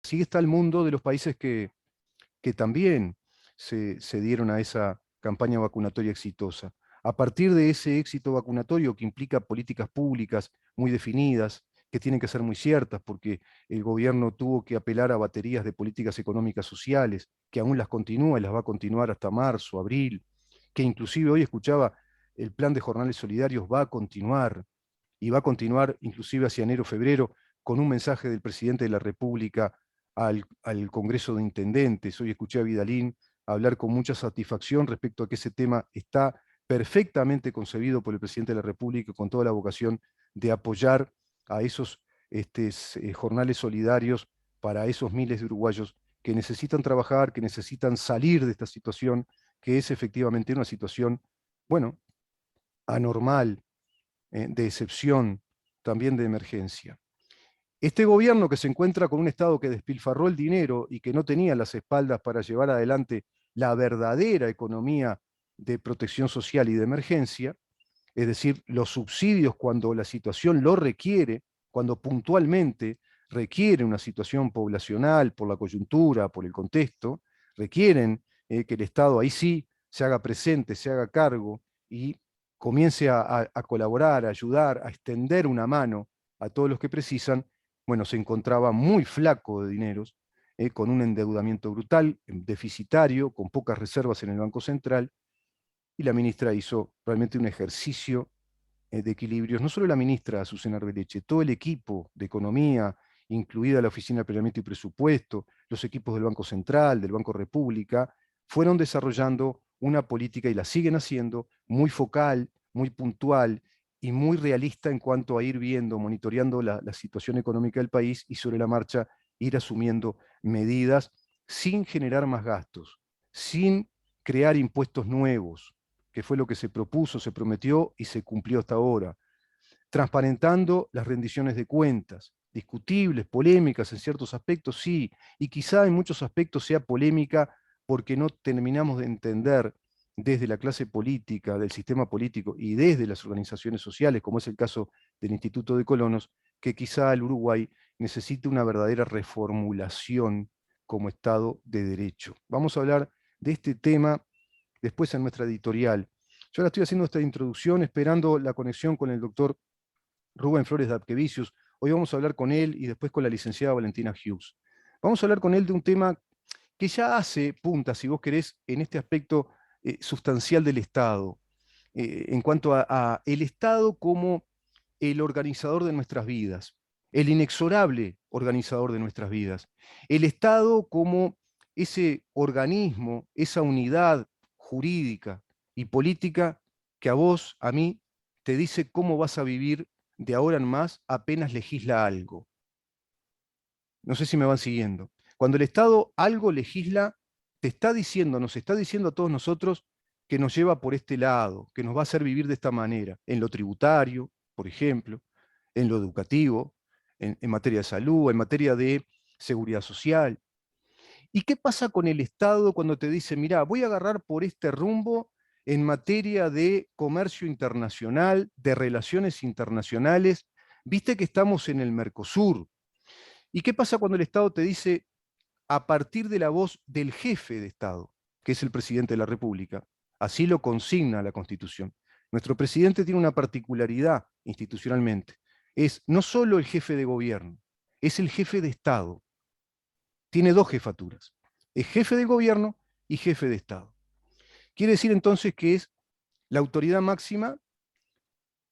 Así está el mundo de los países que también se dieron a esa campaña vacunatoria exitosa. A partir de ese éxito vacunatorio que implica políticas públicas muy definidas, que tienen que ser muy ciertas, porque el gobierno tuvo que apelar a baterías de políticas económicas sociales, que aún las continúa y las va a continuar hasta marzo, abril, que inclusive hoy escuchaba, el plan de jornales solidarios va a continuar, y va a continuar inclusive hacia enero, febrero, con un mensaje del presidente de la República al Congreso de Intendentes. Hoy escuché a Vidalín hablar con mucha satisfacción respecto a que ese tema está perfectamente concebido por el presidente de la República con toda la vocación de apoyar a esos jornales solidarios para esos miles de uruguayos que necesitan trabajar, que necesitan salir de esta situación, que es efectivamente una situación, bueno, anormal, de excepción, también de emergencia. Este gobierno que se encuentra con un Estado que despilfarró el dinero y que no tenía las espaldas para llevar adelante la verdadera economía de protección social y de emergencia, es decir, los subsidios cuando la situación lo requiere, cuando puntualmente requiere una situación poblacional por la coyuntura, por el contexto, requieren que el Estado ahí sí se haga presente, se haga cargo y comience a colaborar, a ayudar, a extender una mano a todos los que precisan. Bueno, se encontraba muy flaco de dineros, con un endeudamiento brutal, deficitario, con pocas reservas en el Banco Central, y la ministra hizo realmente un ejercicio de equilibrios. No solo la ministra Azucena Arbeleche, todo el equipo de economía, incluida la Oficina de Planeamiento y Presupuesto, los equipos del Banco Central, del Banco República, fueron desarrollando una política, y la siguen haciendo, muy focal, muy puntual y muy realista en cuanto a ir viendo, monitoreando la situación económica del país y sobre la marcha ir asumiendo medidas sin generar más gastos, sin crear impuestos nuevos, que fue lo que se propuso, se prometió y se cumplió hasta ahora, transparentando las rendiciones de cuentas, discutibles, polémicas en ciertos aspectos, sí, y quizá en muchos aspectos sea polémica porque no terminamos de entender desde la clase política, del sistema político y desde las organizaciones sociales, como es el caso del Instituto de Colonos, que quizá el Uruguay necesite una verdadera reformulación como Estado de Derecho. Vamos a hablar de este tema después en nuestra editorial. Yo ahora estoy haciendo esta introducción esperando la conexión con el doctor Rubén Flores de Apquevicius. Hoy vamos a hablar con él y después con la licenciada Valentina Hughes. Vamos a hablar con él de un tema que ya hace punta, si vos querés, en este aspecto sustancial del Estado, en cuanto a el Estado como el organizador de nuestras vidas, el inexorable organizador de nuestras vidas, el Estado como ese organismo, esa unidad jurídica y política que a vos, a mí, te dice cómo vas a vivir de ahora en más apenas legisla algo. No sé si me van siguiendo. Cuando el Estado algo legisla, te está diciendo, nos está diciendo a todos nosotros que nos lleva por este lado, que nos va a hacer vivir de esta manera, en lo tributario, por ejemplo, en lo educativo, en materia de salud, en materia de seguridad social. ¿Y qué pasa con el Estado cuando te dice, mira, voy a agarrar por este rumbo en materia de comercio internacional, de relaciones internacionales? Viste que estamos en el Mercosur. ¿Y qué pasa cuando el Estado te dice, a partir de la voz del jefe de Estado, que es el presidente de la República? Así lo consigna la Constitución. Nuestro presidente tiene una particularidad institucionalmente. Es no solo el jefe de gobierno, es el jefe de Estado. Tiene dos jefaturas. Es jefe del gobierno y jefe de Estado. Quiere decir entonces que es la autoridad máxima,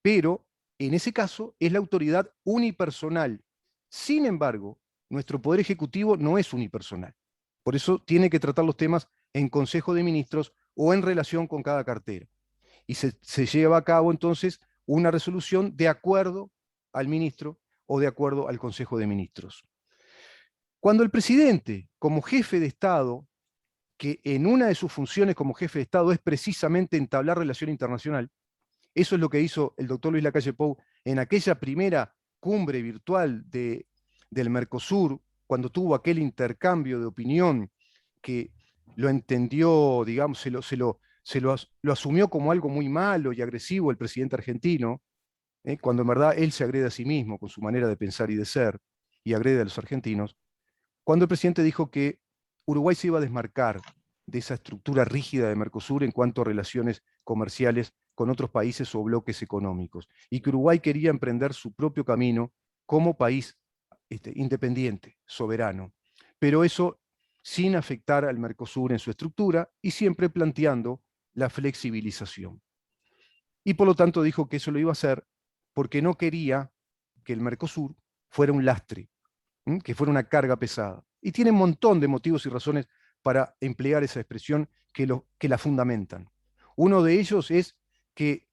pero en ese caso es la autoridad unipersonal. Sin embargo, nuestro Poder Ejecutivo no es unipersonal. Por eso tiene que tratar los temas en Consejo de Ministros o en relación con cada cartera. Y se lleva a cabo entonces una resolución de acuerdo al ministro o de acuerdo al Consejo de Ministros. Cuando el presidente, como jefe de Estado, que en una de sus funciones como jefe de Estado es precisamente entablar relación internacional, eso es lo que hizo el doctor Luis Lacalle Pou en aquella primera cumbre virtual del Mercosur, cuando tuvo aquel intercambio de opinión que lo entendió, digamos, lo asumió como algo muy malo y agresivo el presidente argentino, cuando en verdad él se agrede a sí mismo con su manera de pensar y de ser, y agrede a los argentinos. cuando el presidente dijo que Uruguay se iba a desmarcar de esa estructura rígida de Mercosur en cuanto a relaciones comerciales con otros países o bloques económicos, y que Uruguay quería emprender su propio camino como país independiente, soberano, pero eso sin afectar al Mercosur en su estructura y siempre planteando la flexibilización. Y por lo tanto dijo que eso lo iba a hacer porque no quería que el Mercosur fuera un lastre, que fuera una carga pesada. Y tiene un montón de motivos y razones para emplear esa expresión que la fundamentan. Uno de ellos es que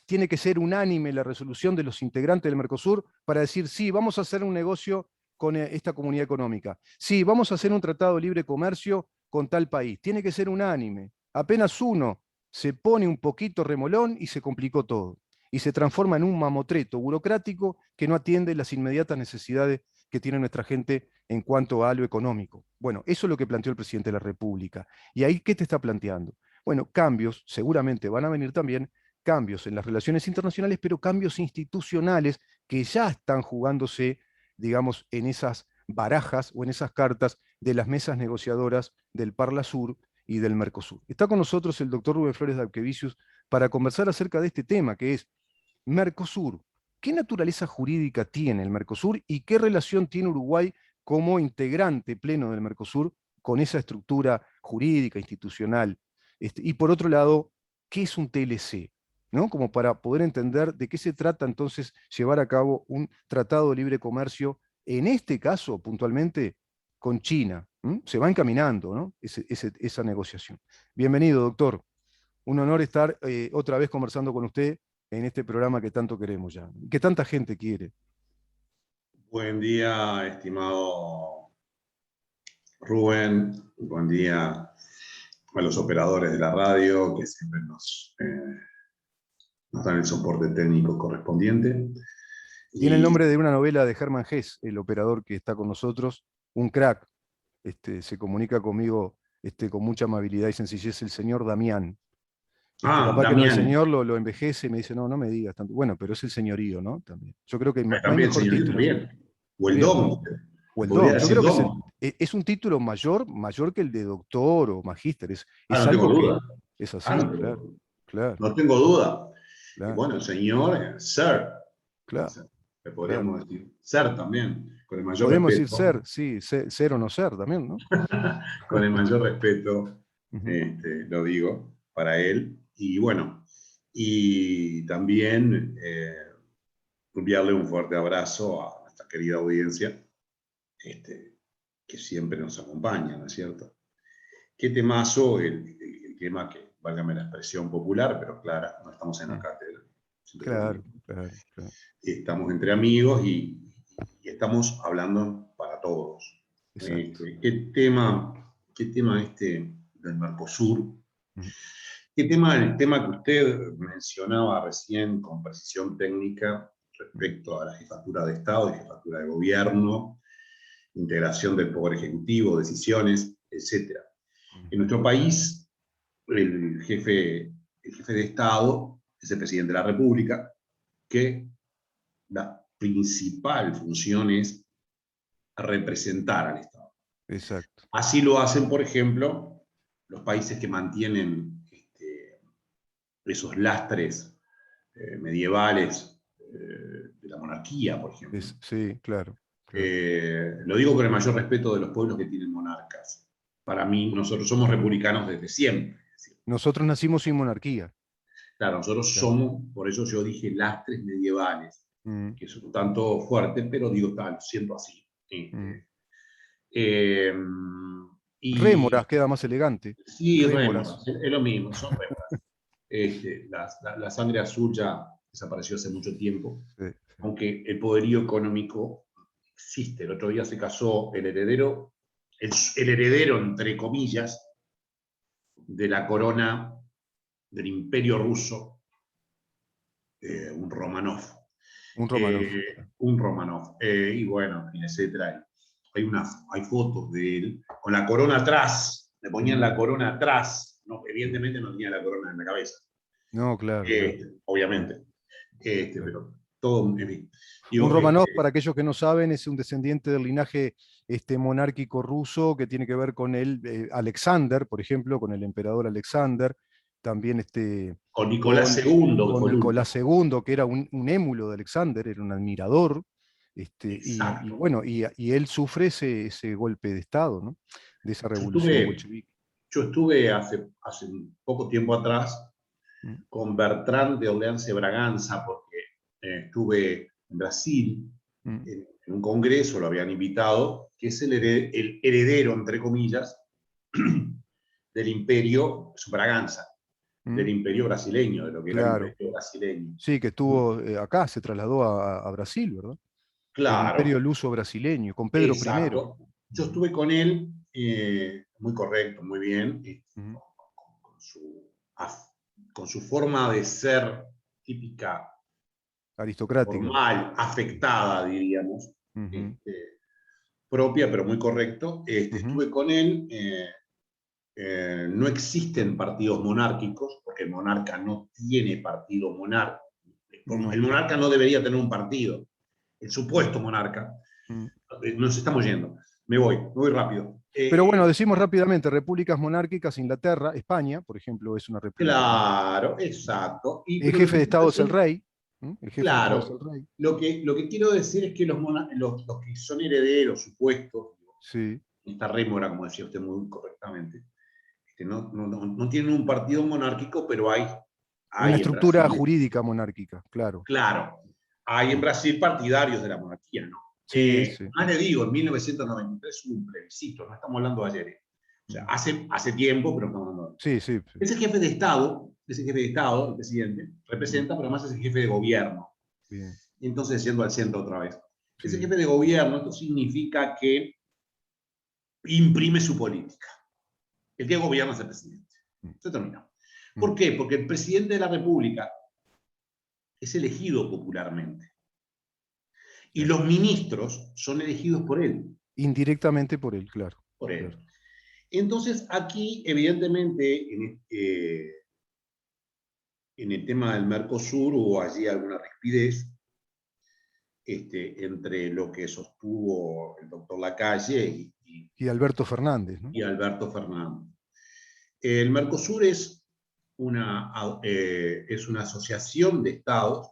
tiene que ser unánime la resolución de los integrantes del Mercosur para decir, sí, vamos a hacer un negocio con esta comunidad económica. Sí, vamos a hacer un tratado de libre comercio con tal país. Tiene que ser unánime. Apenas uno se pone un poquito remolón y se complicó todo. Y se transforma en un mamotreto burocrático que no atiende las inmediatas necesidades que tiene nuestra gente en cuanto a lo económico. Bueno, eso es lo que planteó el presidente de la República. ¿Y ahí qué te está planteando? Bueno, cambios, seguramente van a venir también cambios en las relaciones internacionales, pero cambios institucionales que ya están jugándose, digamos, en esas barajas o en esas cartas de las mesas negociadoras del Parlasur y del Mercosur. Está con nosotros el doctor Rubén Flores de Arquevicius para conversar acerca de este tema, que es Mercosur. ¿Qué naturaleza jurídica tiene el Mercosur y qué relación tiene Uruguay como integrante pleno del Mercosur con esa estructura jurídica, institucional? Y por otro lado, ¿qué es un TLC? ¿No? Como para poder entender de qué se trata entonces llevar a cabo un tratado de libre comercio, en este caso puntualmente con China. Se va encaminando, ¿no? Esa negociación. Bienvenido, doctor. Un honor estar otra vez conversando con usted en este programa que tanto queremos ya, que tanta gente quiere. Buen día, estimado Rubén. Buen día a los operadores de la radio que siempre nos dan el soporte técnico correspondiente. Tiene el Y nombre de una novela de Hermann Hesse, el operador que está con nosotros, un crack. Se comunica conmigo con mucha amabilidad y sencillez, el señor Damián. Capaz que no el Damián. señor lo envejece y me dice, no, no me digas tanto. Bueno, pero es el señorío, ¿no? También. Yo creo que no hay También mejor señorito, título. bien. O Está el bien, Dom. ¿no? O Se el podría don. Yo decir creo que Dom. es un título mayor que el de doctor o magíster. Es No tengo algo que duda. es No así, tengo claro, duda. claro, No tengo duda. Y claro, bueno, señor, Sir. claro, Le claro. podríamos decir Sir también, con el mayor Podemos decir respeto. ser, sí, ser o no ser también, ¿no? Con el mayor respeto, Ujú. lo digo, para él. Y bueno, y también enviarle un fuerte abrazo a nuestra querida audiencia, que siempre nos acompaña, ¿no es cierto? ¿Qué temazo? El tema que, válgame la expresión popular, pero clara, no estamos en la Mm. cátedra. Siempre lo digo. Claro, claro, claro. Estamos entre amigos y estamos hablando para todos. Exacto. Qué tema del Mercosur? Ujú. ¿Qué tema? El tema que usted mencionaba recién con precisión técnica respecto a la jefatura de Estado y jefatura de gobierno, integración del Poder Ejecutivo, decisiones, etc. En nuestro país, el jefe de Estado es el presidente de la República, que la principal función es representar al Estado. Exacto. Así lo hacen, por ejemplo, los países que mantienen esos lastres medievales de la monarquía, por ejemplo. Sí, claro, claro. Lo digo con el mayor respeto de los pueblos que tienen monarcas. Para mí, nosotros somos republicanos desde siempre. Nosotros nacimos sin monarquía. Claro, nosotros Claro. somos, por eso yo dije lastres medievales, Mm, que es un tanto fuerte, pero digo, tal, siento así. mm. Eh, y Rémoras queda más elegante. sí, Rémoras. rémoras, es lo mismo, son rémoras. La sangre azul ya desapareció hace mucho tiempo, Sí, sí. aunque el poderío económico existe. El otro día se casó el heredero, entre comillas, de la corona del Imperio Ruso, un Romanov. Un Romanov. Un Romanov. Y bueno, etcétera. Hay fotos de él con la corona atrás. Le ponían Mm, la corona atrás. No, mm. evidentemente no tenía la corona en la cabeza. No, claro, claro, Obviamente. claro. Pero todo, en fin. Un Digo, Romanov, para aquellos que no saben, es un descendiente del linaje monárquico ruso que tiene que ver con el Alexander, por ejemplo, con el emperador Alexander, también con Nicolás II, que con fue el último. Nicolás II, que era un émulo de Alexander, era un admirador, y Exacto. bueno, y él sufre ese golpe de Estado, ¿no? De esa Yo revolución estuve, bolchevique. yo estuve hace un poco tiempo atrás Mm, con Bertrand de Orleans y Braganza, porque estuve en Brasil mm, en un congreso, lo habían invitado, que es el heredero, entre comillas, del imperio, es Braganza, del mm, imperio brasileño, de lo que era el claro. imperio brasileño. Sí, que estuvo acá, se trasladó a Brasil, ¿verdad? El imperio Claro, luso brasileño, con Pedro I. exacto. Yo estuve con él, muy correcto, muy bien, Ujú. con su, con su forma de ser típica, Aristocrática. formal, afectada, diríamos, Ujú, propia, pero muy correcto. ujú. Estuve con él. No existen partidos monárquicos, porque el monarca no tiene partido monárquico. El No. monarca no debería tener un partido. El supuesto monarca. Mm. Nos estamos yendo. Me voy rápido. Pero bueno, decimos rápidamente, repúblicas monárquicas, Inglaterra, España, por ejemplo, es una república monárquica. Claro, exacto. El Pero lo jefe que de quiero Estado es el decir, rey. El jefe de Estado es el claro, rey. lo que quiero decir es que los que son herederos supuestos, Sí. esta rémora, como decía usted muy correctamente, no tienen un partido monárquico, pero Una hay en estructura Brasil, jurídica monárquica, claro. claro, hay en Mm. Brasil partidarios de la monarquía, ¿no? Sí, sí. Más le digo, en 1993 hubo un plebiscito, no estamos hablando de ayer. O sea, Mm. hace tiempo, pero no estamos hablando de Sí, sí, sí. ese jefe de Estado, el presidente, Mm. representa, pero además es el jefe de gobierno. Bien, Entonces, yendo al centro otra vez. Ese sí. jefe de gobierno, esto significa que imprime su política. El que gobierna es el presidente. Mm, Se terminó. mm. ¿Por qué? Porque el presidente de la República es elegido popularmente y Claro. los ministros son elegidos por él. Indirectamente por él, claro, Por claro. él. Entonces, aquí, evidentemente, en el tema del Mercosur hubo allí alguna rispidez entre lo que sostuvo el doctor Lacalle Y Alberto Fernández, ¿no? y Alberto Fernández. El Mercosur es una asociación de estados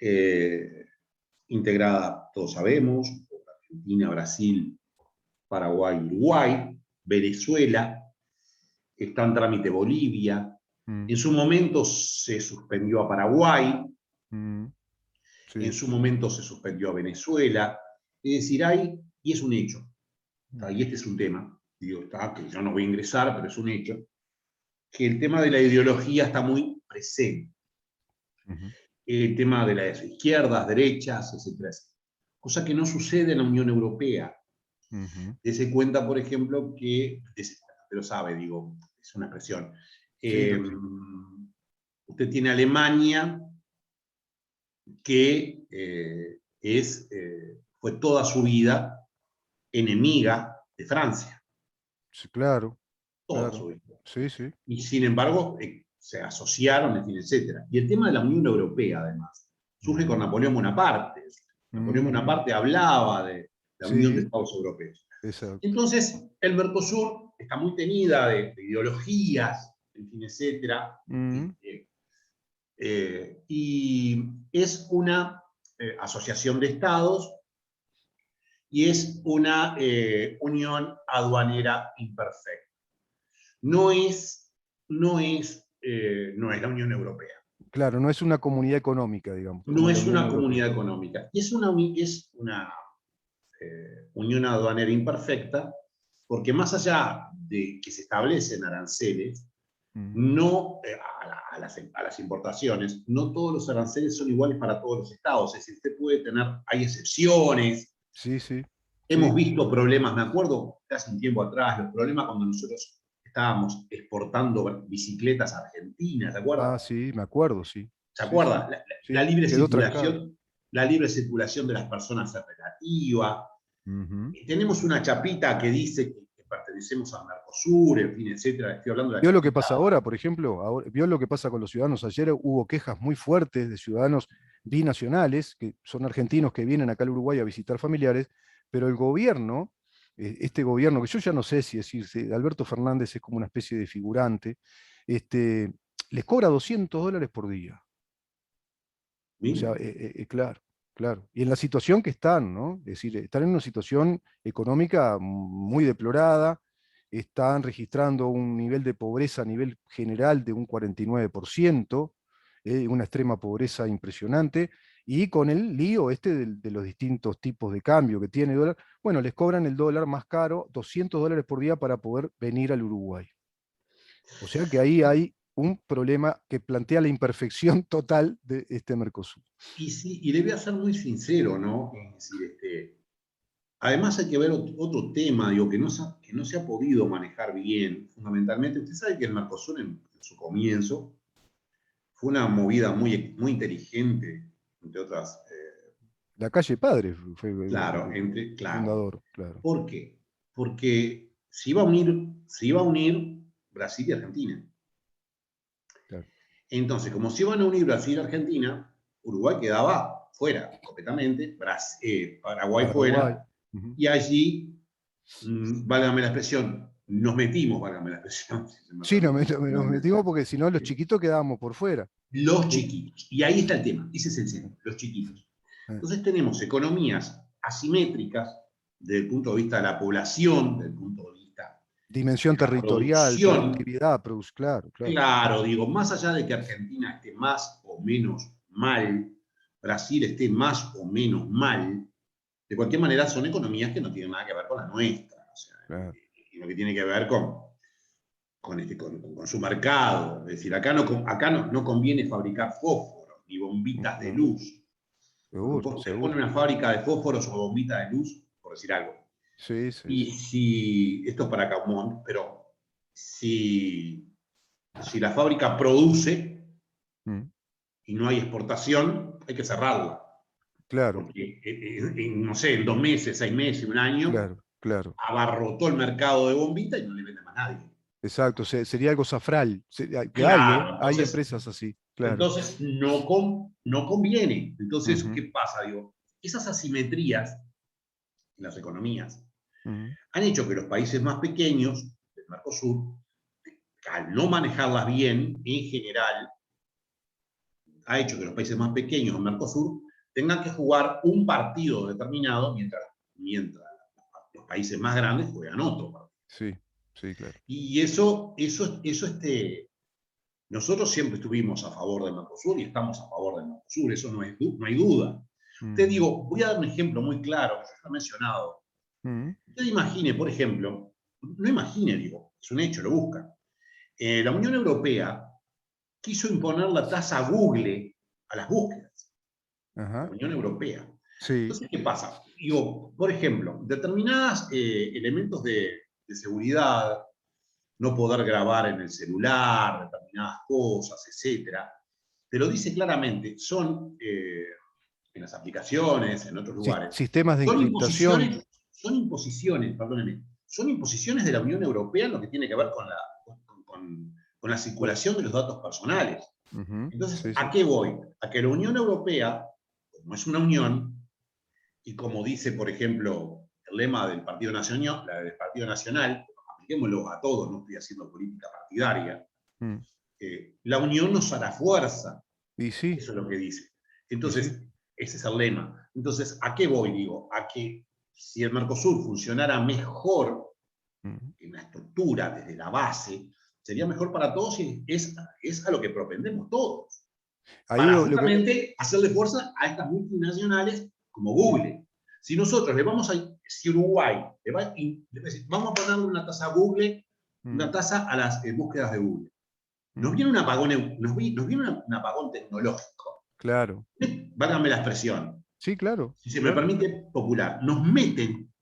eh, integrada, todos sabemos, por Argentina, Brasil, Paraguay, Uruguay, Venezuela, está en trámite Bolivia, Mm, en su momento se suspendió a Paraguay, mm, en sí. su momento se suspendió a Venezuela, es decir, y es un hecho, Mm, y este es un tema, digo, que yo no voy a ingresar, pero es un hecho, que el tema de la ideología está muy presente, ujú, el tema de las izquierdas, derechas, etcétera, etcétera. Cosa que no sucede en la Unión Europea. ujú. Dese cuenta, por ejemplo, que, usted lo sabe, digo, es una expresión. Sí, Eh, sí. Usted tiene Alemania, que fue toda su vida enemiga de Francia, Sí, claro, toda claro. su vida. Sí, sí. Y sin embargo, se asociaron, en fin, etc. Y el tema de la Unión Europea, además, surge con Ujú, Napoleón Bonaparte. Napoleón ujú. Bonaparte hablaba de la Unión de Sí, Estados Europeos. exacto. Entonces, el Mercosur está muy tenida de ideologías, en fin, etcétera, Mm, y es una asociación de estados y es una unión aduanera imperfecta. No es, no es la Unión Europea. claro, no es una comunidad económica, digamos, No como la es Unión una Europea. comunidad económica. Y es una unión aduanera imperfecta porque más allá de que se establecen aranceles, Mm, no a las importaciones, no todos los aranceles son iguales para todos los estados. Es decir, usted puede tener, hay excepciones. sí, sí, Hemos sí. visto problemas, me acuerdo hace un tiempo atrás, los problemas cuando nosotros estábamos exportando bicicletas a Argentina, ¿se acuerda? Ah, sí, me acuerdo, sí. ¿Se Sí, sí. acuerda? Sí, quedó trancado. La libre circulación de las personas es relativa. Ujú. Tenemos una chapita que dice que pertenecemos al Mercosur, en fin, etcétera. Estoy hablando de la ¿Vio lo que chapita. pasa ahora, por ejemplo? ¿Vio lo que pasa con los ciudadanos? Ayer hubo quejas muy fuertes de ciudadanos binacionales, que son argentinos que vienen acá al Uruguay a visitar familiares, pero el gobierno, este gobierno, que yo ya no sé si decirse, Alberto Fernández es como una especie de figurante, les cobra $200 por día. O sea, Mira. claro, claro. Y en la situación que están, ¿no? Es decir, están en una situación económica muy deplorada, están registrando un nivel de pobreza a nivel general de un 49%, una extrema pobreza impresionante, y con el lío de los distintos tipos de cambio que tiene el dólar, bueno, les cobran el dólar más caro, $200 por día para poder venir al Uruguay. O sea que ahí hay un problema que plantea la imperfección total de este Mercosur. Y sí, y le voy a ser muy sincero, ¿no? Es decir, además hay que ver otro tema, digo, que no se ha podido manejar bien, fundamentalmente. Usted sabe que el Mercosur en su comienzo fue una movida muy inteligente, entre otras. La calle Padre fue Claro, el claro. fundador, claro. ¿Por qué? Porque se iba a unir Brasil y Argentina. Claro. Entonces, como se iban a unir Brasil y Argentina, Uruguay quedaba fuera completamente, Paraguay Paraguay. fuera, Ujú. y allí, válgame la expresión, nos metimos, válgame la expresión, si se me Sí, permite. nos metimos porque si no los chiquitos quedábamos por fuera. Los Sí. chiquitos. Y ahí está el tema, ese es el centro, los chiquitos. Eh, Entonces tenemos economías asimétricas desde el punto de vista de la población, desde el punto de vista Dimensión de la territorial, producción. productividad, claro, claro. Claro, digo, más allá de que Argentina esté más o menos mal, Brasil esté más o menos mal, de cualquier manera son economías que no tienen nada que ver con la nuestra, o sea, Claro. y lo que tiene que ver con su mercado. Es decir, acá no conviene fabricar fósforos ni bombitas de No, luz, porque seguro, usted pone seguro. una fábrica de fósforos o bombitas de luz, por decir algo, Sí, sí, y sí. si, esto es para Caumont, pero si la fábrica produce Mm, y no hay exportación, hay que cerrarla. claro, Porque, no sé, en 2 meses, 6 meses, un año, claro, claro. abarrotó el mercado de bombitas y no le vende más a nadie. Exacto, sería algo zafral, que hay, Claro, hay entonces, empresas así, claro. entonces no conviene. Entonces, Ujú, ¿qué pasa? Digo, esas asimetrías en las economías ujú, han hecho que los países más pequeños del Mercosur, al no manejarlas bien, en general, ha hecho que los países más pequeños del Mercosur tengan que jugar un partido determinado mientras los países más grandes juegan otro partido. sí, sí, claro. Y nosotros siempre estuvimos a favor del Mercosur y estamos a favor del Mercosur, eso no hay duda. Te Ujú, digo, voy a dar un ejemplo muy claro que yo ya he mencionado. ujú, Usted imagine, por ejemplo, no imagine, digo, es un hecho, lo busca. La Unión Europea quiso imponer la tasa Google a las búsquedas. La ajá, Unión Europea. sí, Entonces, ¿qué pasa? Digo, por ejemplo, determinados elementos de seguridad, no poder grabar en el celular, determinadas cosas, etcétera, te lo dice claramente, son en las aplicaciones, en otros lugares, sistemas de son encriptación, imposiciones, perdónenme, son imposiciones de la Unión Europea en lo que tiene que ver con la circulación de los datos personales. ujú, Entonces, sí, ¿a sí, qué voy? A que la Unión Europea, como es una unión, y como dice, por ejemplo, el lema del Partido Nacional, apliquémoslo a todos, no estoy haciendo política partidaria, mm, la unión nos hará fuerza, y sí, eso es lo que dice. y sí, Entonces, ese es el lema. Entonces, ¿a qué voy? Digo, a que si el Mercosur funcionara mejor mm, en la estructura, desde la base, sería mejor para todos y es a lo que propendemos todos. ahí Para lo que, justamente hacerle fuerza a estas multinacionales como Google. Si nosotros si Uruguay vamos a ponerle una tasa a Google, una mm, tasa a las búsquedas de Google. Nos mm, viene un apagón, un apagón tecnológico. claro, Válgame la expresión. sí, claro, Si se me claro, permite popular, nos meten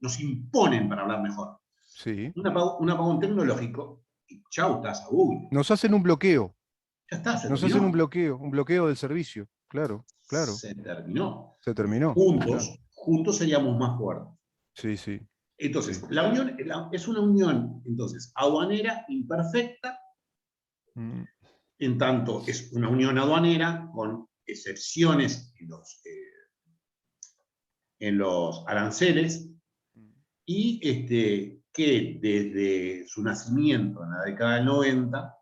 nos imponen, para hablar mejor, sí. un apagón tecnológico y chau, tasa Google. Nos hacen un bloqueo, Ya está, se nos hacen terminó. un bloqueo del servicio, claro, claro, Se terminó. se terminó, claro, Juntos seríamos más fuertes. sí, sí, sí, Entonces, la unión es una unión, entonces, aduanera imperfecta, mm, en tanto es una unión aduanera con excepciones en los aranceles, y que desde su nacimiento en la década del 90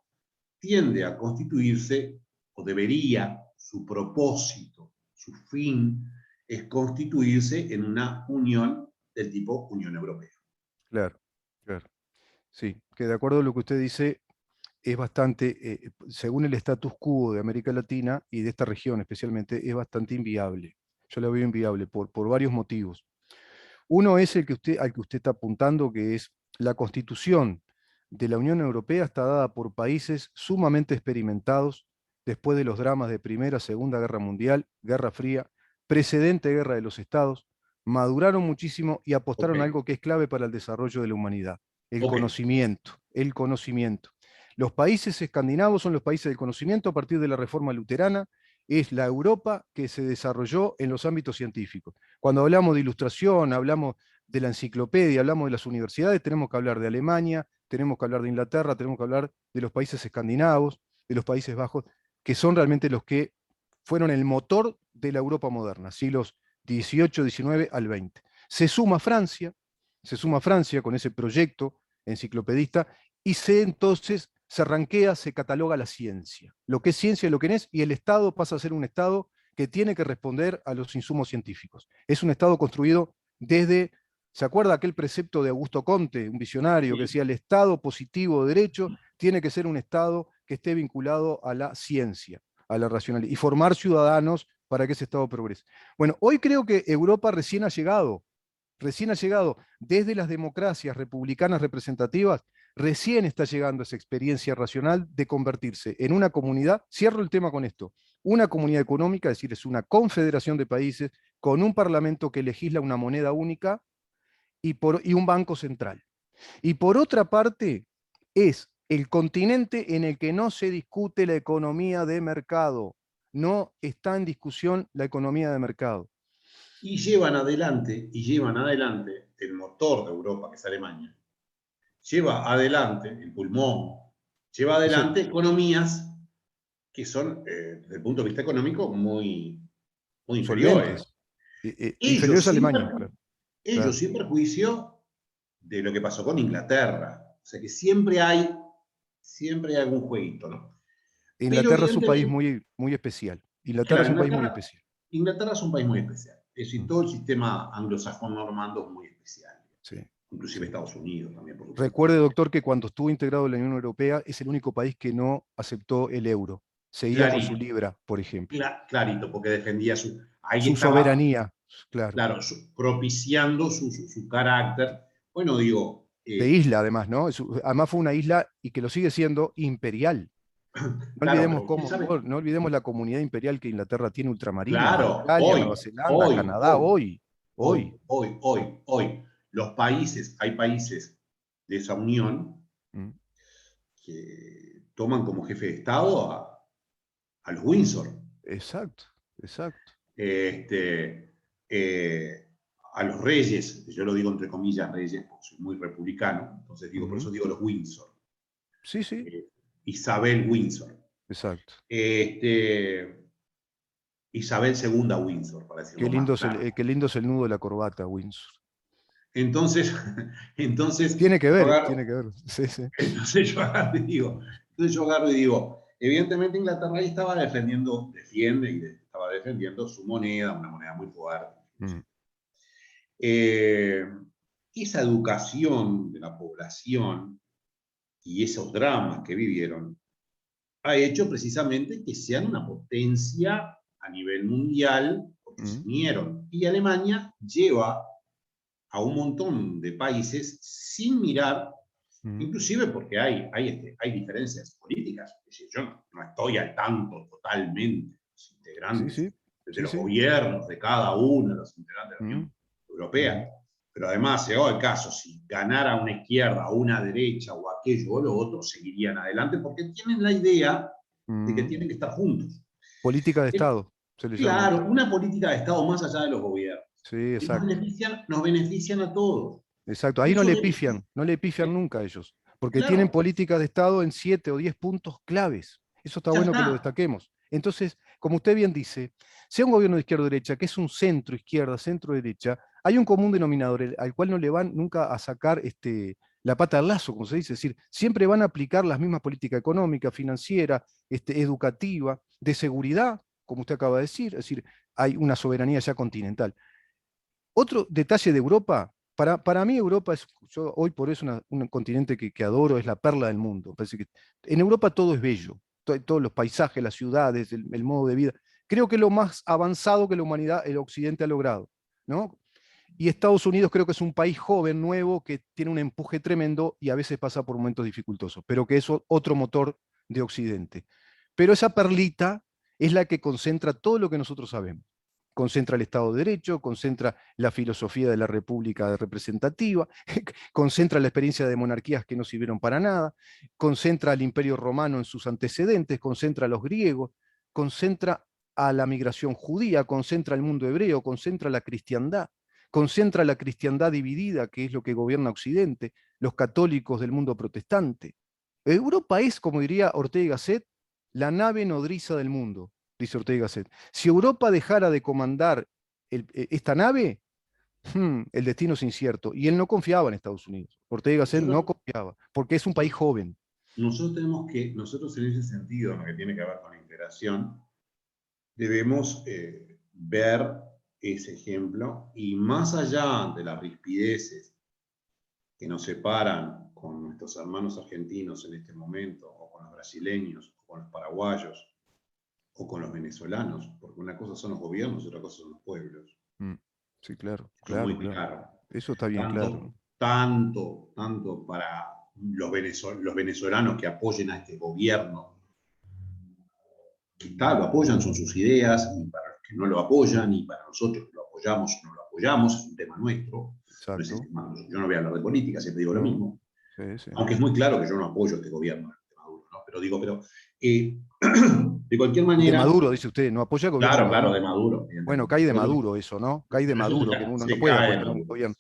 tiende a constituirse, o debería, su propósito, su fin, es constituirse en una unión del tipo Unión Europea. Claro, claro. Sí, que de acuerdo a lo que usted dice, es bastante, según el status quo de América Latina y de esta región especialmente, es bastante inviable. Yo la veo inviable por varios motivos. Uno es el que al que usted está apuntando, que es la constitución de la Unión Europea está dada por países sumamente experimentados después de los dramas de Primera, Segunda Guerra Mundial, Guerra Fría, precedente Guerra de los Estados, maduraron muchísimo y apostaron a Ok, algo que es clave para el desarrollo de la humanidad, el ok, conocimiento, el conocimiento. Los países escandinavos son los países del conocimiento a partir de la Reforma Luterana, es la Europa que se desarrolló en los ámbitos científicos. Cuando hablamos de ilustración, hablamos de la enciclopedia, hablamos de las universidades, tenemos que hablar de Alemania, tenemos que hablar de Inglaterra, tenemos que hablar de los países escandinavos, de los Países Bajos, que son realmente los que fueron el motor de la Europa moderna, siglos XVIII, XIX al XX. Se suma Francia con ese proyecto enciclopedista, y entonces se ranquea, se cataloga la ciencia. Lo que es ciencia es lo que es, y el Estado pasa a ser un Estado que tiene que responder a los insumos científicos. Es un Estado construido desde, ¿se acuerda aquel precepto de Augusto Comte, un visionario, que sí, decía el Estado positivo de derecho tiene que ser un Estado que esté vinculado a la ciencia, a la racionalidad, y formar ciudadanos para que ese Estado progrese? Bueno, hoy creo que Europa recién ha llegado desde las democracias republicanas representativas, recién está llegando esa experiencia racional de convertirse en una comunidad, cierro el tema con esto, una comunidad económica, es decir, es una confederación de países con un parlamento que legisla una moneda única y un banco central. Y por otra parte, es el continente en el que no se discute la economía de mercado, no está en discusión la economía de mercado. y llevan adelante el motor de Europa, que es Alemania, lleva adelante el pulmón, lleva Eso, adelante economías que son, desde el punto de vista económico, muy inferiores. solventes, Ellos inferiores a sin, Alemania, claro. ellos Claro. sin perjuicio de lo que pasó con Inglaterra. O sea que siempre hay algún jueguito, ¿no? Pero Inglaterra es un país evidentemente, muy, muy especial. Inglaterra es claro, un país muy especial. Inglaterra es un país muy especial. Es decir, Mm, todo el sistema anglosajón normando es muy especial. sí, Inclusive sí. Estados Unidos también, por supuesto. Recuerde, doctor, que cuando estuvo integrado en la Unión Europea es el único país que no aceptó el euro. Seguía con su Clarito, libra, por ejemplo. clarito, porque defendía su... Ahí Su estaba, soberanía, claro. claro, propiciando su carácter. Bueno, digo, De isla, además, ¿no? Además fue una isla y que lo sigue siendo imperial. No claro, olvidemos pero usted cómo, sabe, no olvidemos la comunidad imperial que Inglaterra tiene ultramarina en claro, Australia, hoy, Nueva Zelanda, hoy, Canadá, hoy, hoy, hoy, hoy. hoy, hoy, hoy, los países, hay países de esa unión Mm, que toman como jefe de Estado a los Windsor. exacto, exacto. Este, eh, a los reyes, yo lo digo entre comillas reyes, porque soy muy republicano, entonces digo, por Ujú. eso digo los Windsor. Sí, sí, Eh, Isabel Windsor. exacto. Este, Isabel II Windsor, para decirlo más claro. Qué lindo es el nudo de la corbata, Windsor. Entonces, entonces, yo Tiene agarro, que ver. Sí, sí. entonces yo agarro y digo, evidentemente Inglaterra ahí estaba estaba defendiendo su moneda, una moneda muy fuerte. Mm, Eh, Esa educación de la población y esos dramas que vivieron ha hecho precisamente que sean una potencia a nivel mundial, porque se mm, unieron. Y Alemania lleva a un montón de países sin mirar, mm. inclusive porque hay diferencias políticas. Es decir, yo no estoy al tanto totalmente de los Sí, integrantes, sí, de sí, los sí. gobiernos de cada uno de los integrantes de la Mm, Unión Europea. ujú. Pero además, llegado el caso, si ganara una izquierda o una derecha o aquello o lo otro, seguirían adelante porque tienen la idea de que Mm. tienen que estar juntos. Política de Es, Estado, se le llama claro, esto. una política de Estado más allá de los gobiernos. Sí, Y exacto. nos benefician a todos. Exacto. Ahí Eso no le pifian nunca a ellos, porque tienen claro, políticas de Estado en 7 o 10 puntos claves. Eso está ya bueno que lo está. destaquemos. Entonces, como usted bien dice, sea un gobierno de izquierda o derecha, que es un centro izquierda, centro derecha, hay un común denominador al cual no le van nunca a sacar la pata al lazo, como se dice, es decir, siempre van a aplicar las mismas políticas económica, financiera, educativa, de seguridad, como usted acaba de decir, es decir, hay una soberanía ya continental. Otro detalle de Europa, para mí Europa es, yo hoy por eso un continente que adoro, es la perla del mundo. Parece que en Europa todo es bello, todos los paisajes, las ciudades, el modo de vida. Creo que es lo más avanzado que la humanidad, el occidente ha logrado, ¿no? Y Estados Unidos creo que es un país joven, nuevo, que tiene un empuje tremendo y a veces pasa por momentos dificultosos, pero que es otro motor de Occidente. Pero esa perlita es la que concentra todo lo que nosotros sabemos. Concentra el Estado de Derecho, concentra la filosofía de la República representativa, concentra la experiencia de monarquías que no sirvieron para nada, concentra al Imperio Romano en sus antecedentes, concentra a los griegos, concentra a la migración judía, concentra al mundo hebreo, concentra la cristiandad, concentra la cristiandad dividida, que es lo que gobierna Occidente, los católicos del mundo protestante. Europa es, como diría Ortega y Gasset, la nave nodriza del mundo, dice Ortega y Gasset. Si Europa dejara de comandar esta nave, el destino es incierto. Y él no confiaba en Estados Unidos. Ortega y Gasset no Nosotros, confiaba, porque es un país joven. nosotros en ese sentido, en lo que tiene que ver con la integración, debemos ver ese ejemplo y más allá de las rispideces que nos separan con nuestros hermanos argentinos en este momento, o con los brasileños, o con los paraguayos, o con los venezolanos, porque una cosa son los gobiernos y otra cosa son los pueblos. Sí, claro, Eso es muy claro. claro. Eso está bien claro, ¿no? Tanto para los venezolanos que apoyen a este gobierno, que está, lo apoyan, son sus ideas, y para los que no lo apoyan, y para nosotros que lo apoyamos o no lo apoyamos, es un tema nuestro. No es el Exacto. tema, yo no voy a hablar de política, siempre digo lo ¿No? mismo. Sí, sí. Aunque es muy claro que yo no apoyo este gobierno de Maduro, ¿no? Pero digo, de cualquier De manera, Maduro, dice usted, no apoya el gobierno de claro, Maduro. de Maduro, Bueno, evidentemente. cae de Pero, Maduro eso, ¿no? Cae de pero eso Maduro, que uno no se puede cae apoyar de un Maduro, gobierno.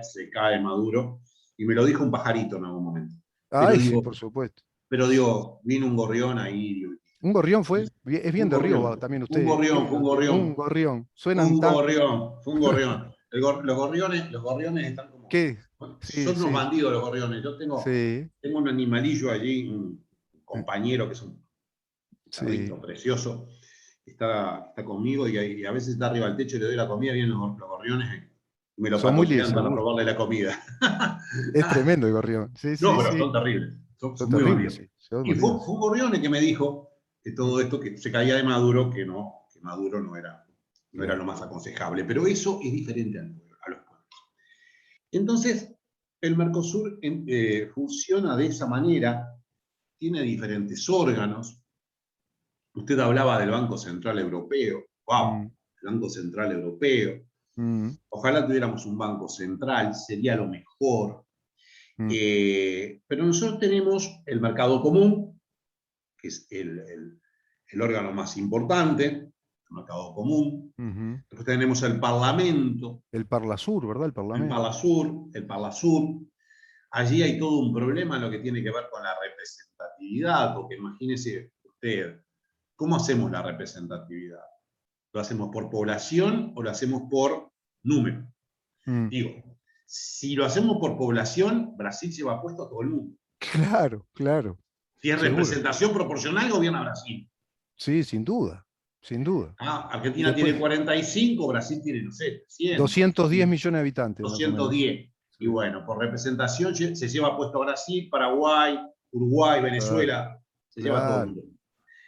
se cae Maduro, y me lo dijo un pajarito en algún momento. Pero Ay, sí, digo, por supuesto. vino un gorrión ahí, digo, Un gorrión fue, es bien un de Río gorrión, también un usted. gorrión, fue un Un gorrión, gorrión. fue Suenan un tan. gorrión, fue un gorrión. Los gorriones están como, ¿Qué? bueno, Sí, son unos sí, bandidos los gorriones. Yo sí, tengo un animalillo allí, un compañero que es un sí. perrito precioso, está conmigo y a veces está arriba del techo y le doy la comida, vienen los gorriones y me lo Son muy patosean para seguro. robarle la comida. Es tremendo el gorrión. Sí, No, sí, pero sí. son terribles, Son son muy terribles, bandidos. sí. Son Y fue, bandidos. fue un gorrión el que me dijo que Mm, todo esto, que se caía de Maduro, que Maduro no era claro. lo más aconsejable. Pero eso es diferente a los pueblos. Entonces, el Mercosur funciona de esa manera, tiene diferentes órganos. Usted hablaba del Banco Central Europeo. ¡Wow! Mm, El Banco Central Europeo. mm, Ojalá tuviéramos un banco central, sería lo mejor. mm, Pero nosotros tenemos el mercado común, que es el órgano más importante, el mercado común. ujú. Después tenemos el Parlamento, El Parlasur, ¿verdad? El el Parlamento. Parlasur, el Parlasur. Allí hay todo un problema en lo que tiene que ver con la representatividad, porque imagínese usted, ¿cómo hacemos la representatividad? ¿Lo hacemos por población o lo hacemos por número? Mm, Digo, si lo hacemos por población, Brasil lleva puesto a todo el mundo. claro, claro. Si es Seguro. representación proporcional, gobierna Brasil. Sí, sin duda. Sin duda. Y Argentina tiene después, 45, Brasil tiene, no sé, 100, 210 millones de habitantes, más o menos. 210. Y Sí, bueno, por representación se lleva puesto Brasil, Paraguay, Uruguay, claro, Venezuela, se lleva todo el claro. mundo.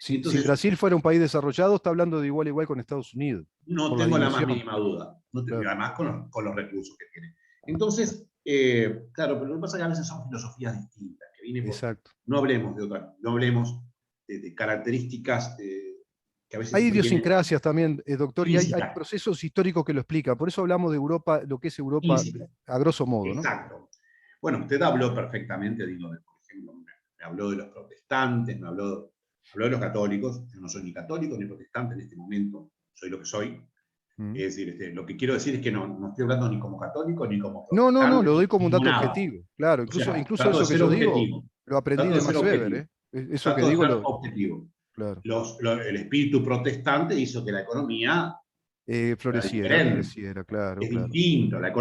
Si Entonces, Brasil fuera un país desarrollado, está hablando de igual a igual con Estados Unidos, no por la tengo la más dimensión. mínima duda. No Claro. además con los recursos que tiene. Entonces, claro, pero lo que pasa es que a veces son filosofías distintas, que viene por, Exacto. no hablemos de otras, no hablemos de características que a Hay veces vienen idiosincrasias también, doctor, y hay implícitas. procesos históricos que lo explican. Por eso hablamos de Europa, lo que es Europa Implícita. a grosso modo, ¿no? Exacto. Bueno, usted habló perfectamente, digo, por ejemplo, me habló de los protestantes, habló de los católicos. Yo no soy ni católico ni protestante en este momento, soy lo que soy. Mm. Es decir, lo que quiero decir es que no estoy hablando ni como católico, ni como No, no, no, protestante, lo doy como ni un como dato nada. objetivo. Claro, O incluso, sea, incluso trato de eso que ser yo digo, objetivo. lo aprendí Trato de de ser Max Weber, objetivo. ¿eh? Eso que Trato de digo ser lo. objetivo. claro. el espíritu protestante hizo que la economía era Floreciera, diferente, floreciera, claro, es claro. distinto. La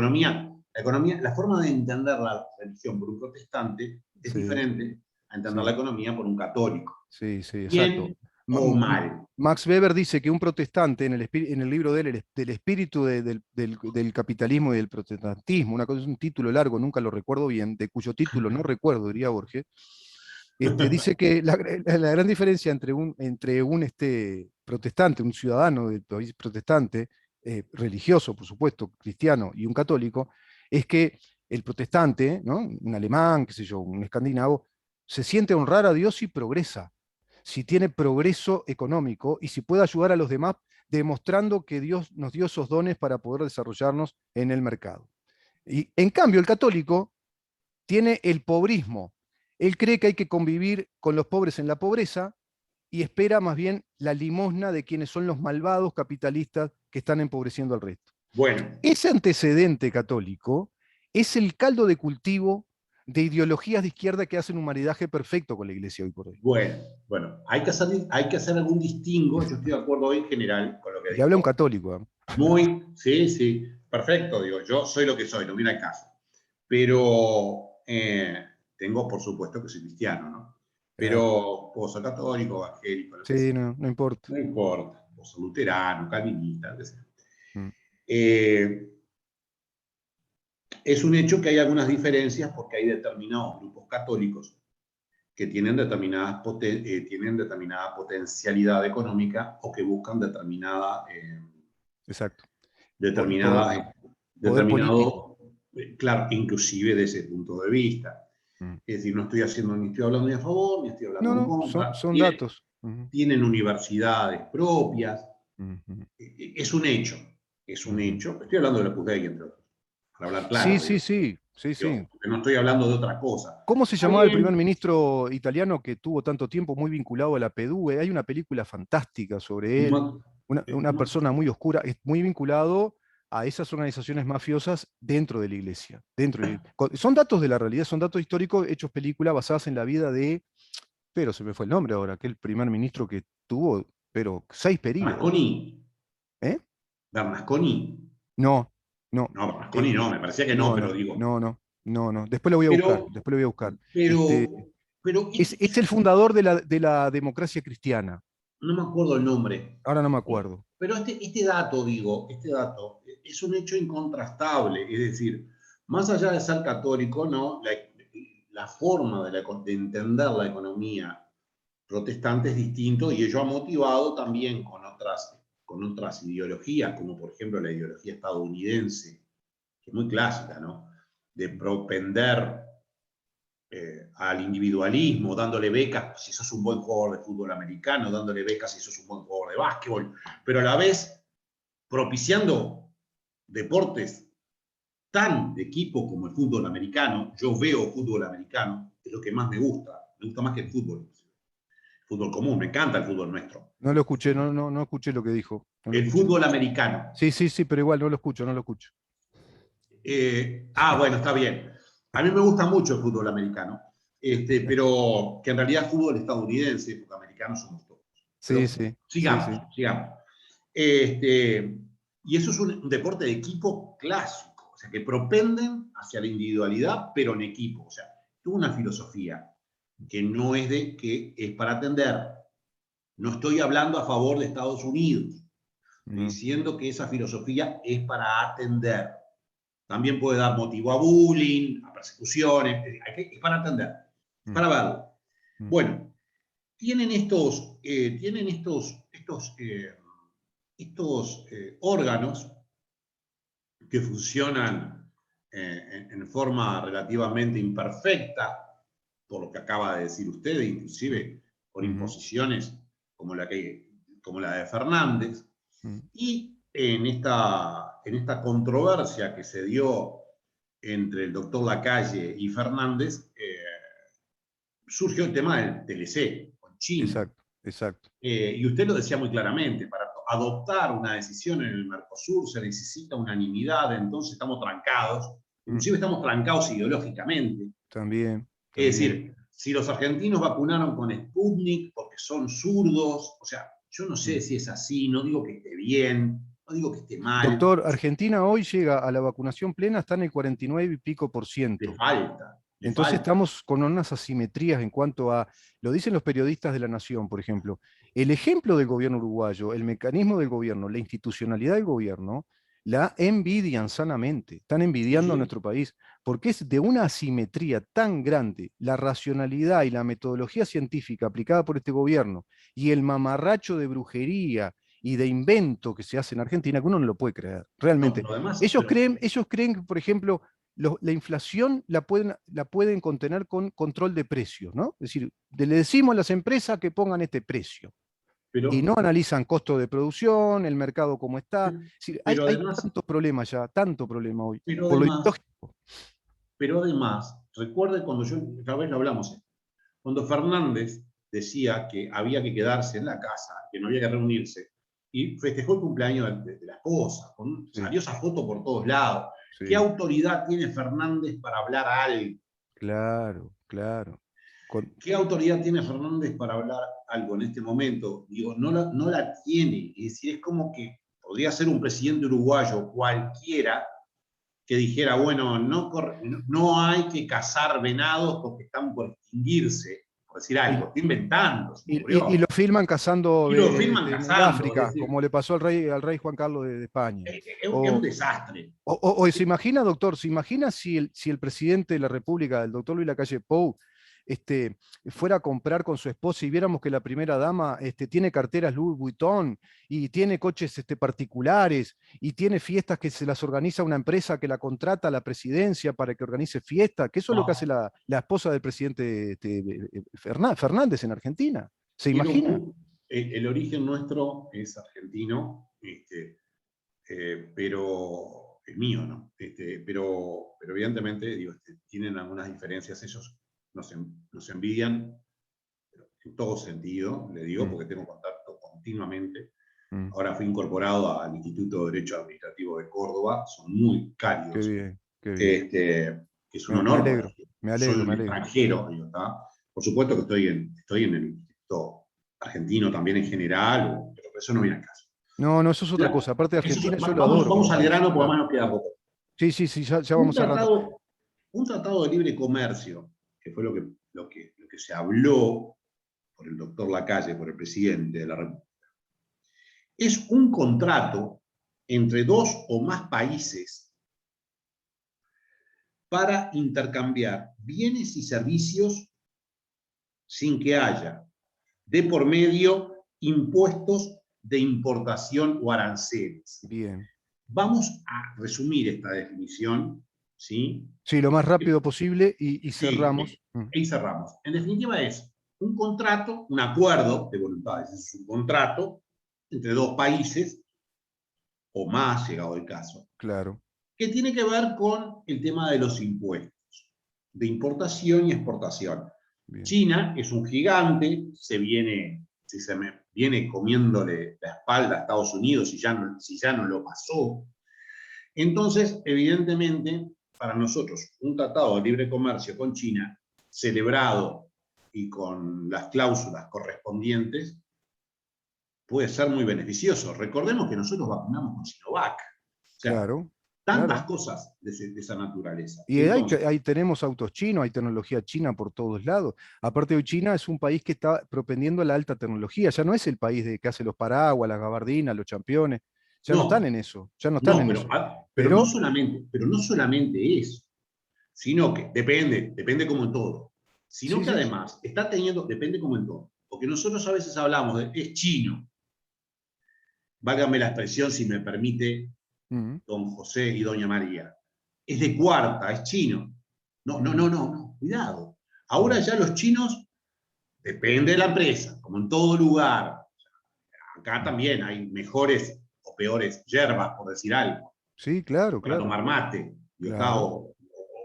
forma de entender la religión por un protestante es Sí, diferente a entender la sí, economía por un católico. sí, sí, exacto. Bien o mal. Max Weber dice que un protestante, en el libro de él, del espíritu del capitalismo y del protestantismo, una cosa, es un título largo, nunca lo recuerdo bien, de cuyo título no recuerdo, diría Borges, dice que la gran diferencia entre un protestante, un ciudadano del país protestante, religioso, por supuesto, cristiano, y un católico, es que el protestante, ¿no? Un alemán, qué sé yo, un escandinavo, se siente honrar a Dios y progresa, si tiene progreso económico y si puede ayudar a los demás demostrando que Dios nos dio esos dones para poder desarrollarnos en el mercado. Y en cambio, el católico tiene el pobrismo. Él cree que hay que convivir con los pobres en la pobreza y espera más bien la limosna de quienes son los malvados capitalistas que están empobreciendo al resto. Bueno, Ese antecedente católico es el caldo de cultivo de ideologías de izquierda que hacen un maridaje perfecto con la iglesia hoy por hoy. bueno, hay que hacer algún distingo. Yo estoy de acuerdo hoy en general con lo que Y habla un dijo. católico. ¿Eh? Sí, sí, perfecto, digo, yo soy lo que soy, no viene al caso. Pero tengo, por supuesto, que soy cristiano, ¿no? Claro. Pero puedo ser católico, evangélico, lo que Sí, sea. no, no importa. No importa, puedo ser luterano, calvinista, lo que sea. Mm. Eh, es un hecho que hay algunas diferencias porque hay determinados grupos católicos que tienen determinada potencialidad económica o que buscan Exacto. determinada, Poder político. determinado, claro, inclusive desde ese punto de vista. Mm. Es decir, no estoy haciendo ni estoy hablando ni a favor, ni estoy hablando No, en no, contra. son datos. Tienen universidades propias. Ujú, Es un hecho, es un ujú. hecho. Estoy hablando de la PUDEI, entre otros, para hablar Sí, claro, sí, digo, sí, sí, sí. porque no estoy hablando de otra cosa. ¿Cómo se Está llamaba el primer bien, ministro italiano que tuvo tanto tiempo muy vinculado a la PDUE? Hay una película fantástica sobre él, no, una persona muy oscura, muy vinculado a esas organizaciones mafiosas dentro de la iglesia. Son datos de la realidad, son datos históricos hechos película basadas en la vida de, pero se me fue el nombre ahora, aquel primer ministro que tuvo, pero 6 periodos. Bernasconi, ¿Eh? Bernasconi, No, no, no, eh, Bernasconi no, me parecía que no, no, pero no, digo, no, no, no, no. Después lo voy a buscar, pero, después lo voy a buscar. Este, pero, pero, es el fundador de la democracia cristiana. no me acuerdo el nombre. Ahora no me acuerdo. Pero este dato, digo, este dato es un hecho incontrastable. Es decir, más allá de ser católico, ¿no? La forma de entender la economía protestante es distinto y ello ha motivado también con otras ideologías, como por ejemplo la ideología estadounidense, que es muy clásica, ¿no? De propender al individualismo, dándole becas si sos un buen jugador de fútbol americano, dándole becas si sos un buen jugador de básquetbol, pero a la vez propiciando deportes tan de equipo como el fútbol americano. Yo veo fútbol americano, es lo que más me gusta más que el fútbol común, me encanta el fútbol nuestro. No lo escuché, no, no, no escuché lo que dijo. No lo El escuché. fútbol americano. Sí, sí, sí, pero igual no lo escucho, no lo escucho. Bueno, está bien. A mí me gusta mucho el fútbol americano, pero que en realidad el fútbol estadounidense, porque americanos somos todos. Sí, Pero sí, sí, sigamos, sí. sigamos. Y eso es un deporte de equipo clásico, o sea, que propenden hacia la individualidad, pero en equipo. O sea, tuvo una filosofía que no es que es para atender. No estoy hablando a favor de Estados Unidos. Estoy Mm, diciendo que esa filosofía es para atender. También puede dar motivo a bullying, a persecuciones, es para atender, es mm, para verlo. mm. Bueno, tienen estos órganos que funcionan en forma relativamente imperfecta, por lo que acaba de decir usted, inclusive por Ujú, imposiciones como la de Fernández, mm. y en esta controversia que se dio entre el doctor Lacalle y Fernández, surgió el tema del TLC con China. Exacto, exacto. Y usted lo decía muy claramente, para adoptar una decisión en el Mercosur se necesita unanimidad, entonces estamos trancados, Mm. inclusive estamos trancados ideológicamente. También, Es también. decir, si los argentinos vacunaron con Sputnik porque son zurdos, o sea, yo no sé si es así, no digo que esté bien, no digo que esté mal. Doctor, Argentina hoy llega a la vacunación plena, está en el 49 y pico por Le ciento. falta, le Entonces falta. estamos con unas asimetrías en cuanto a, lo dicen los periodistas de La Nación, por ejemplo, el ejemplo del gobierno uruguayo, el mecanismo del gobierno, la institucionalidad del gobierno, la envidian sanamente, están Sí, envidiando a sí. nuestro país, porque es de una asimetría tan grande la racionalidad y la metodología científica aplicada por este gobierno y el mamarracho de brujería y de invento que se hace en Argentina, que uno no lo puede creer, No, realmente. pero además, Ellos creen que, por ejemplo, la inflación la pueden contener con control de precios, ¿no? Es decir, le decimos a las empresas que pongan este precio y pero, no analizan costo de producción, el mercado cómo está. Es decir, hay, pero hay además, tantos problemas ya, tanto problema hoy, pero por lo además, ideológico. pero además, recuerde cuando otra vez lo hablamos, cuando Fernández decía que había que quedarse en la casa, que no había que reunirse, y festejó el cumpleaños de la esposa, Sí, salió esa foto por todos lados. ¿Qué sí, autoridad tiene Fernández para hablar a algo? claro, claro. ¿Qué autoridad tiene Fernández para hablar algo en este momento? Digo, no la tiene. Es decir, es como que podría ser un presidente uruguayo cualquiera que dijera, bueno, no hay que cazar venados porque están por extinguirse, por decir Y, algo, está inventando, se me y lo ocurrió. filman cazando Y lo firman en el cazando, es África, decir, como le pasó al rey Juan Carlos de España. es un O, desastre. o se imagina, doctor, se imagina si el presidente de la República, el doctor Luis Lacalle Pou, fuera a comprar con su esposa y viéramos que la primera dama tiene carteras Louis Vuitton y tiene coches particulares y tiene fiestas que se las organiza una empresa que la contrata a la presidencia para que organice fiestas, que eso es lo que hace No, la esposa del presidente Fernández en Argentina. ¿Se tiene imagina? el origen nuestro es argentino, pero el mío, ¿no? Pero evidentemente, digo, tienen algunas diferencias, ellos nos envidian en todo sentido, le digo, Mm, porque tengo contacto continuamente. mm. Ahora fui incorporado al Instituto de Derecho Administrativo de Córdoba, son muy Qué cálidos, bien, qué bien. que es un Me honor para alegro, ellos. me Soy alegro, me un alegro. extranjero, digo, ¿tá? Por supuesto que estoy en el Instituto Argentino también en general, pero eso no viene a caso. No, no, eso es otra cosa. Aparte de Argentina, yo lo Vamos, adoro como vamos al país. grano porque Claro. además nos queda poco. Sí, sí, sí, ya Un vamos cerrando. tratado, un tratado de libre comercio, que fue lo que se habló por el doctor Lacalle, por el presidente de la República, es un contrato entre dos o más países para intercambiar bienes y servicios sin que haya de por medio impuestos de importación o aranceles. Bien. Vamos a resumir esta definición, ¿sí? Sí, lo más rápido posible y Sí, cerramos. y cerramos. En definitiva es un contrato, un acuerdo de voluntades, es un contrato entre dos países o más, llegado el caso, Claro. que tiene que ver con el tema de los impuestos, de importación y exportación. Bien. China es un gigante, se me viene comiéndole la espalda a Estados Unidos si ya no lo pasó. Entonces, evidentemente, para nosotros, un tratado de libre comercio con China, celebrado y con las cláusulas correspondientes, puede ser muy beneficioso. Recordemos que nosotros vacunamos con Sinovac. O sea, Claro. tantas Claro. cosas de esa naturaleza. Y Entonces, ahí tenemos autos chinos, hay tecnología china por todos lados. Aparte, hoy China es un país que está propendiendo a la alta tecnología. Ya no es el país que hace los paraguas, las gabardinas, los championes. Ya no están no, en eso. Ya no están no, en eso. no Pero, solamente, pero no solamente eso, sino que depende como en todo, sino sí, que sí. además está teniendo, depende como en todo, porque nosotros a veces hablamos de, es chino, válgame la expresión si me permite Mm, don José y doña María, es de cuarta, es chino. No, no, no, mm, no, no, cuidado. Ahora mm. ya los chinos, depende de la empresa, como en todo lugar, acá Mm. también hay mejores o peores yerbas, por decir algo, Sí, claro, para claro. tomar mate, Claro.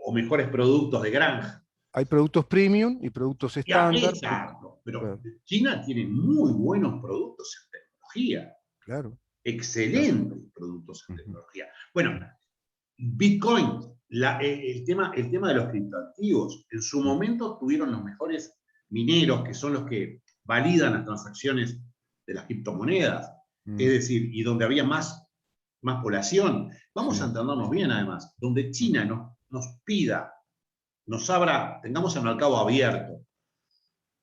o mejores productos de granja. Hay productos premium y productos Ya, estándar. exacto, pero Claro, China tiene muy buenos productos en tecnología, claro, claro. excelentes productos en Ujú. tecnología. Bueno, Bitcoin el tema de los criptoactivos, en su momento tuvieron los mejores mineros, que son los que validan las transacciones de las criptomonedas, es decir, y donde había más población. Vamos a entendernos bien, además, donde China nos pida, nos abra, tengamos el mercado abierto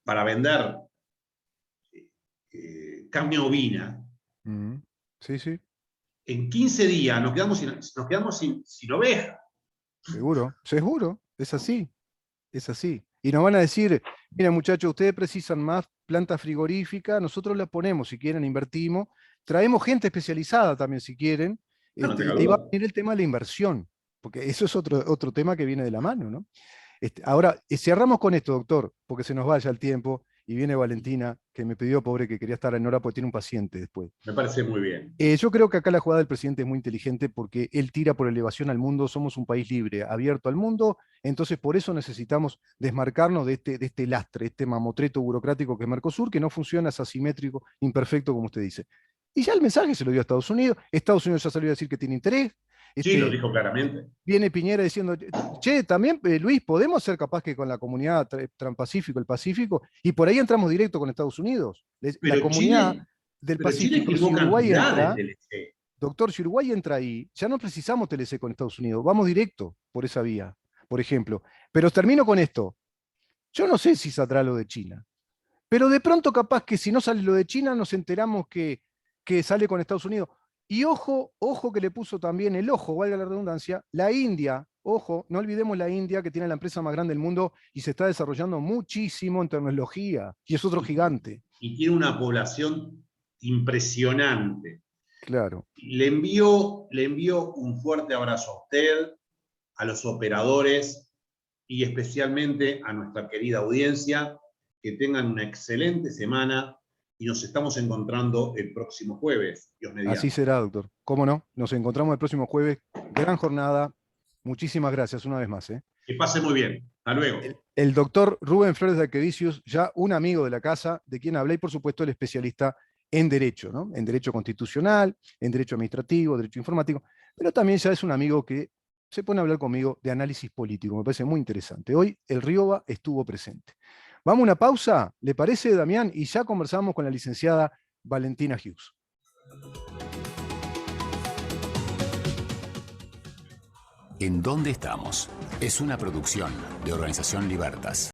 para vender carne ovina. Sí, sí. En 15 días nos quedamos sin oveja. Seguro, seguro, es así, es así. Y nos van a decir, mira muchachos, ustedes precisan más planta frigorífica, nosotros la ponemos, si quieren, invertimos, traemos gente especializada también, si quieren, No tenga y ahí va a duda. venir el tema de la inversión, porque eso es otro tema que viene de la mano, ¿no? Ahora, cerramos con esto, doctor, porque se nos vaya el tiempo, y viene Valentina, que me pidió, pobre, que quería estar en hora porque tiene un paciente después. Me parece muy bien. Yo creo que acá la jugada del presidente es muy inteligente porque él tira por elevación al mundo, somos un país libre, abierto al mundo, entonces por eso necesitamos desmarcarnos de este lastre, este mamotreto burocrático que es Mercosur, que no funciona, es asimétrico, imperfecto, como usted dice. Y ya el mensaje se lo dio a Estados Unidos ya salió a decir que tiene interés. Sí, lo dijo claramente. Viene Piñera diciendo, che, también, Luis, podemos ser capaz que con la comunidad Transpacífico, el Pacífico, y por ahí entramos directo con Estados Unidos. La Pero comunidad del Chile Pacífico, si firmó Uruguay cantidad de entra, TLC. doctor, si Uruguay entra ahí, ya no precisamos TLC con Estados Unidos, vamos directo por esa vía, por ejemplo. Pero termino con esto. Yo no sé si saldrá lo de China, pero de pronto capaz que si no sale lo de China nos enteramos que sale con Estados Unidos. Y ojo, ojo que le puso también el ojo, valga la redundancia, la India. Ojo, no olvidemos la India, que tiene la empresa más grande del mundo y se está desarrollando muchísimo en tecnología, y es otro gigante. Y tiene una población impresionante. Claro. Le envío un fuerte abrazo a usted, a los operadores y especialmente a nuestra querida audiencia. Que tengan una excelente semana y nos estamos encontrando el próximo jueves. Dios mediante. Así será, doctor. ¿Cómo no? Nos encontramos el próximo jueves. Gran jornada. Muchísimas gracias una vez más. Que pase muy bien. Hasta luego. El doctor Rubén Flores de Aquevicius, ya un amigo de la casa, de quien hablé, y por supuesto el especialista en Derecho, ¿no? En Derecho Constitucional, en Derecho Administrativo, Derecho Informático, pero también ya es un amigo que se pone a hablar conmigo de análisis político. Me parece muy interesante. Hoy el Rioba estuvo presente. Vamos a una pausa, ¿le parece, Damián? Y ya conversamos con la licenciada Valentina Hughes. ¿En dónde estamos? Es una producción de Organización Libertas.